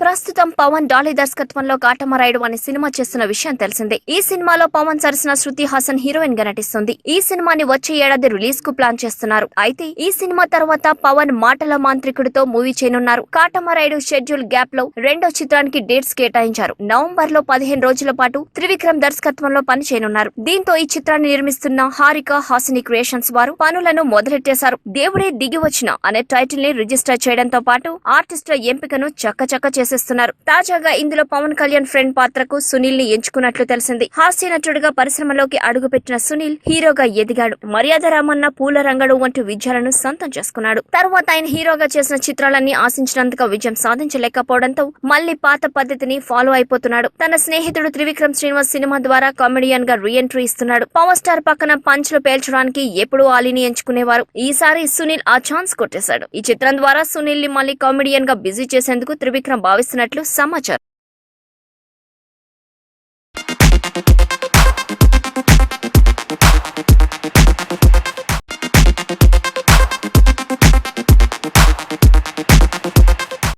ప్రస్తుతం పవన్ డాలీ దర్శకత్వంలో కాటమరాయుడు అనే సినిమా చేస్తున్న విషయం తెలిసిందే. ఈ సినిమాలో పవన్ సరసన శృతి హాసన్ హీరోయిన్ గా నటిస్తుంది. ఈ సినిమాని వచ్చే ఏడాది రిలీజ్ కు ప్లాన్ చేస్తున్నారు. అయితే ఈ సినిమా తర్వాత పవన్ మాటల మాంత్రికుడితో మూవీ చేయనున్నారు. కాటమరాయుడు షెడ్యూల్ గ్యాప్ లో రెండో చిత్రానికి డేట్స్ కేటాయించారు. నవంబర్ లో 15 రోజుల పాటు త్రివిక్రమ్ దర్శకత్వంలో పని చేయనున్నారు. దీంతో ఈ చిత్రాన్ని నిర్మిస్తున్న హారిక హాసిని క్రియేషన్స్ వారు పనులను మొదలెట్టేశారు. దేవుడే దిగి వచ్చిన అనే టైటిల్ ని రిజిస్టర్ చేయడంతో పాటు ఆర్టిస్టుల ఎంపికను చక్కచక్క చేసేస్తున్నారు. తాజాగా ఇందులో పవన్ కళ్యాణ్ ఫ్రెండ్ పాత్రకు సునీల్ ని ఎంచుకున్నట్లు తెలిసింది. హాస్య నటుడిగా పరిశ్రమలోకి అడుగుపెట్టిన సునీల్ హీరోగా ఎదిగాడు. మర్యాద రామన్న, పూల రంగడు వంటి విజయాలను సొంతం చేసుకున్నాడు. తర్వాత ఆయన హీరోగా చేసిన చిత్రాలన్నీ ఆశించినంతగా విజయం సాధించలేకపోవడంతో మళ్లీ పాత పద్ధతిని ఫాలో అయిపోతున్నాడు. తన స్నేహితుడు త్రివిక్రమ్ శ్రీనివాస్ సినిమా ద్వారా కామెడియన్ గా రీ ఎంట్రీ ఇస్తున్నాడు. పవర్ స్టార్ పక్కన పంచ్లు పేల్చడానికి ఎప్పుడూ ఆలీని ఎంచుకునేవారు. ఈసారి సునీల్ ఆ ఛాన్స్ కొట్టేశాడు. ఈ చిత్రం ద్వారా సునీల్ ని మళ్లీ కామెడియన్ గా బిజీ చేసేందుకు త్రివిక్రమ్ భావిస్తున్నట్లు సమాచారం.